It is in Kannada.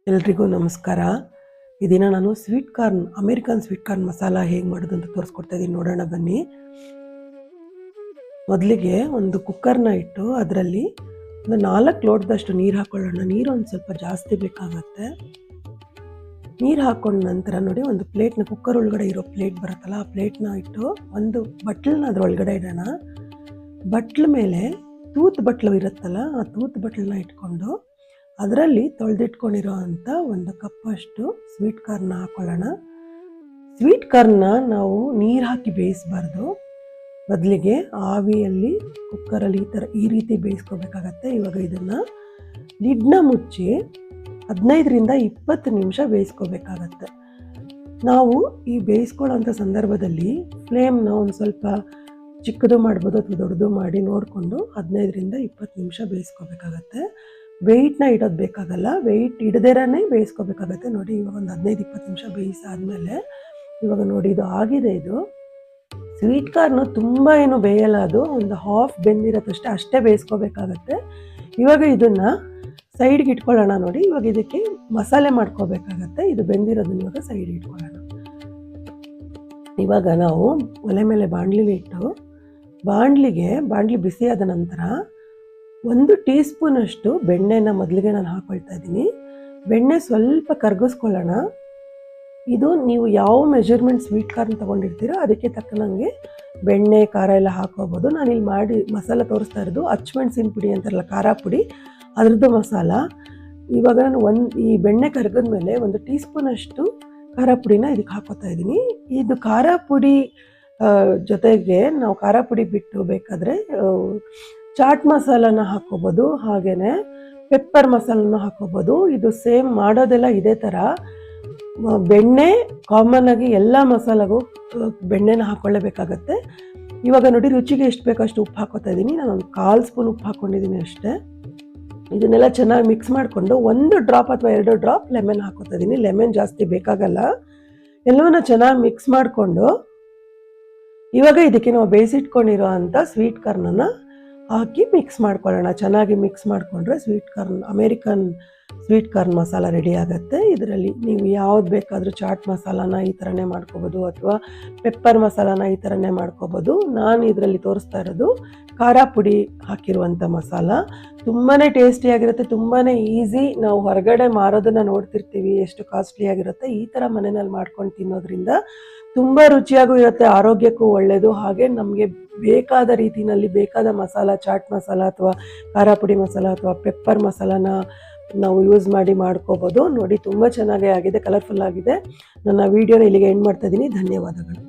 ಎಲ್ರಿಗೂ ನಮಸ್ಕಾರ. ಈ ದಿನ ನಾನು sweet corn, American sweet corn masala ಹೇಗೆ ಮಾಡೋದು ಅಂತ ತೋರಿಸ್ಕೊಡ್ತಾ ಇದ್ದೀನಿ. ನೋಡೋಣ ಬನ್ನಿ. ಮೊದಲಿಗೆ ಒಂದು ಕುಕ್ಕರ್ನ ಇಟ್ಟು ಅದರಲ್ಲಿ ಒಂದು 4 ಲೋಟದಷ್ಟು ನೀರು ಹಾಕೊಳ್ಳೋಣ. ನೀರು ಒಂದು ಸ್ವಲ್ಪ ಜಾಸ್ತಿ ಬೇಕಾಗತ್ತೆ. ನೀರು ಹಾಕೊಂಡ ನಂತರ ನೋಡಿ, ಒಂದು ಪ್ಲೇಟ್ನ, ಕುಕ್ಕರ್ ಒಳಗಡೆ ಇರೋ ಪ್ಲೇಟ್ ಬರುತ್ತಲ್ಲ, ಆ ಪ್ಲೇಟ್ನ ಇಟ್ಟು ಒಂದು ಬಟ್ಲನ್ನ ಅದರೊಳಗಡೆ ಇಡೋಣ. ಬಟ್ಲ ಮೇಲೆ ತೂತ್ ಬಟ್ಲು ಇರುತ್ತಲ್ಲ, ಆ ತೂತ್ ಬಟ್ಲನ್ನ ಇಟ್ಕೊಂಡು ಅದರಲ್ಲಿ ತೊಳೆದಿಟ್ಕೊಂಡಿರೋ ಅಂಥ 1 ಕಪ್ಪಷ್ಟು ಸ್ವೀಟ್ ಕಾರ್ನ ಹಾಕೊಳ್ಳೋಣ. ಸ್ವೀಟ್ ಕಾರ್ನ ನಾವು ನೀರು ಹಾಕಿ ಬೇಯಿಸಬಾರ್ದು, ಬದಲಿಗೆ ಆವಿಯಲ್ಲಿ ಕುಕ್ಕರಲ್ಲಿ ಈ ರೀತಿ ಬೇಯಿಸ್ಕೋಬೇಕಾಗತ್ತೆ. ಇವಾಗ ಇದನ್ನು ಲಿಡ್ನ ಮುಚ್ಚಿ 15ರಿಂದ 20 ನಿಮಿಷ ಬೇಯಿಸ್ಕೋಬೇಕಾಗತ್ತೆ. ನಾವು ಈ ಬೇಯಿಸ್ಕೊಳ್ಳೋಂಥ ಸಂದರ್ಭದಲ್ಲಿ ಫ್ಲೇಮ್ನ ಒಂದು ಸ್ವಲ್ಪ ಚಿಕ್ಕದು ಮಾಡ್ಬೋದು ಅಥವಾ ದೊಡ್ಡದು ಮಾಡಿ ನೋಡಿಕೊಂಡು 15ರಿಂದ 20 ನಿಮಿಷ ಬೇಯಿಸ್ಕೋಬೇಕಾಗತ್ತೆ. ವೆಯ್ಟ್ನ ಇಡೋದು ಬೇಕಾಗಲ್ಲ, ವೆಯ್ಟ್ ಇಡದೇರೇ ಬೇಯಿಸ್ಕೋಬೇಕಾಗತ್ತೆ. ನೋಡಿ, ಇವಾಗ ಒಂದು 15-20 ನಿಮಿಷ ಬೇಯಿಸಾದ್ಮೇಲೆ ಇವಾಗ ನೋಡಿ ಇದು ಆಗಿದೆ. ಇದು ಸ್ವೀಟ್ ಕಾರ್ನು ತುಂಬ ಏನು ಬೇಯಲ್ಲ, ಅದು ಒಂದು ಹಾಫ್ ಬೆಂದಿರತ್ತಷ್ಟೇ, ಅಷ್ಟೇ ಬೇಯಿಸ್ಕೋಬೇಕಾಗತ್ತೆ. ಇವಾಗ ಇದನ್ನು ಸೈಡ್ಗೆ ಇಟ್ಕೊಳ್ಳೋಣ. ನೋಡಿ, ಇವಾಗ ಇದಕ್ಕೆ ಮಸಾಲೆ ಮಾಡ್ಕೋಬೇಕಾಗತ್ತೆ. ಇದು ಬೆಂದಿರೋದನ್ನ ಇವಾಗ ಸೈಡ್ಗೆ ಇಟ್ಕೊಳ್ಳೋಣ. ಇವಾಗ ನಾವು ಒಲೆ ಮೇಲೆ ಬಾಣಲಿಲಿ ಇಟ್ಟು ಬಾಣಲಿ ಬಿಸಿಯಾದ ನಂತರ 1 ಟೀ ಸ್ಪೂನಷ್ಟು ಬೆಣ್ಣೆನ ಮೊದಲಿಗೆ ನಾನು ಹಾಕ್ಕೊಳ್ತಾ ಇದ್ದೀನಿ. ಬೆಣ್ಣೆ ಸ್ವಲ್ಪ ಕರಗಿಸ್ಕೊಳ್ಳೋಣ. ಇದು ನೀವು ಯಾವ ಮೆಜರ್ಮೆಂಟ್ ಸ್ವೀಟ್ ಕಾರ್ನ್ ತೊಗೊಂಡಿರ್ತೀರೋ ಅದಕ್ಕೆ ತಕ್ಕನಂಗೆ ಬೆಣ್ಣೆ, ಖಾರ ಎಲ್ಲ ಹಾಕೋಬೋದು. ನಾನಿಲ್ಲಿ ಮಾಡಿ ಮಸಾಲ ತೋರಿಸ್ತಾ ಇರೋದು ಅಚ್ಚಮೆಣಸಿನ ಪುಡಿ ಅಂತಾರಲ್ಲ, ಖಾರ ಪುಡಿ, ಅದ್ರದ್ದು ಮಸಾಲ. ಇವಾಗ ನಾನು ಈ ಬೆಣ್ಣೆ ಕರಗಿದ ಮೇಲೆ 1 ಟೀ ಸ್ಪೂನಷ್ಟು ಖಾರ ಪುಡಿನ ಇದಕ್ಕೆ ಹಾಕೋತಾ ಇದ್ದೀನಿ. ಇದು ಖಾರ ಪುಡಿ ಜೊತೆಗೆ ನಾವು ಖಾರ ಪುಡಿ ಬಿಟ್ಟು ಬೇಕಾದರೆ ಚಾಟ್ ಮಸಾಲನ ಹಾಕೋಬೋದು, ಹಾಗೆಯೇ ಪೆಪ್ಪರ್ ಮಸಾಲನ ಹಾಕೋಬೋದು. ಇದು ಸೇಮ್ ಮಾಡೋದೆಲ್ಲ ಇದೇ ಥರ. ಬೆಣ್ಣೆ ಕಾಮನ್ ಆಗಿ ಎಲ್ಲ ಮಸಾಲೆಗೂ ಬೆಣ್ಣೆನ ಹಾಕ್ಕೊಳ್ಳೇಬೇಕಾಗತ್ತೆ. ಇವಾಗ ನೋಡಿ, ರುಚಿಗೆ ಎಷ್ಟು ಬೇಕಷ್ಟು ಉಪ್ಪು ಹಾಕೋತಾ ಇದ್ದೀನಿ. ನಾನು ಒಂದು 1/4 ಸ್ಪೂನ್ ಉಪ್ಪು ಹಾಕ್ಕೊಂಡಿದ್ದೀನಿ ಅಷ್ಟೇ. ಇದನ್ನೆಲ್ಲ ಚೆನ್ನಾಗಿ ಮಿಕ್ಸ್ ಮಾಡಿಕೊಂಡು 1 ಡ್ರಾಪ್ ಅಥವಾ 2 ಡ್ರಾಪ್ ಲೆಮನ್ ಹಾಕೋತಾ ಇದ್ದೀನಿ. ಲೆಮನ್ ಜಾಸ್ತಿ ಬೇಕಾಗಲ್ಲ. ಎಲ್ಲವನ್ನ ಚೆನ್ನಾಗಿ ಮಿಕ್ಸ್ ಮಾಡಿಕೊಂಡು ಇವಾಗ ಇದಕ್ಕೆ ನಾವು ಬೇಯಿಸಿಟ್ಕೊಂಡಿರೋ ಅಂಥ ಸ್ವೀಟ್ ಕಾರ್ನನ್ನು ಹಾಕಿ ಮಿಕ್ಸ್ ಮಾಡ್ಕೊಳ್ಳೋಣ. ಚೆನ್ನಾಗಿ ಮಿಕ್ಸ್ ಮಾಡಿಕೊಂಡ್ರೆ American sweet corn masala ready ಆಗುತ್ತೆ. ಇದರಲ್ಲಿ ನೀವು ಯಾವ್ದು ಬೇಕಾದರೂ ಚಾಟ್ ಮಸಾಲಾನ ಈ ಥರನೇ ಮಾಡ್ಕೋಬೋದು, ಅಥವಾ ಪೆಪ್ಪರ್ ಮಸಾಲಾನ ಈ ಥರನೇ ಮಾಡ್ಕೋಬೋದು. ನಾನು ಇದರಲ್ಲಿ ತೋರಿಸ್ತಾ ಇರೋದು ಖಾರ ಪುಡಿ ಹಾಕಿರುವಂಥ ಮಸಾಲ. ತುಂಬಾ ಟೇಸ್ಟಿಯಾಗಿರುತ್ತೆ, ತುಂಬಾ ಈಸಿ. ನಾವು ಹೊರಗಡೆ ಮಾರೋದನ್ನು ನೋಡ್ತಿರ್ತೀವಿ, ಎಷ್ಟು ಕಾಸ್ಟ್ಲಿಯಾಗಿರುತ್ತೆ. ಈ ಥರ ಮನೆಯಲ್ಲಿ ಮಾಡ್ಕೊಂಡು ತಿನ್ನೋದ್ರಿಂದ ತುಂಬ ರುಚಿಯಾಗೂ ಇರುತ್ತೆ, ಆರೋಗ್ಯಕ್ಕೂ ಒಳ್ಳೆಯದು. ಹಾಗೆ ನಮಗೆ ಬೇಕಾದ ರೀತಿಯಲ್ಲಿ ಬೇಕಾದ ಮಸಾಲ, ಚಾಟ್ ಮಸಾಲ ಅಥವಾ ಖಾರ ಪುಡಿ ಮಸಾಲ ಅಥವಾ ಪೆಪ್ಪರ್ ಮಸಾಲಾನ ನಾವು ಯೂಸ್ ಮಾಡಿ ಮಾಡ್ಕೋಬೋದು. ನೋಡಿ, ತುಂಬ ಚೆನ್ನಾಗೇ ಆಗಿದೆ, ಕಲರ್ಫುಲ್ ಆಗಿದೆ. ನನ್ನ ವಿಡಿಯೋನ ಇಲ್ಲಿಗೆ ಎಂಡ್ ಮಾಡ್ತಾ ಇದ್ದೀನಿ. ಧನ್ಯವಾದಗಳು.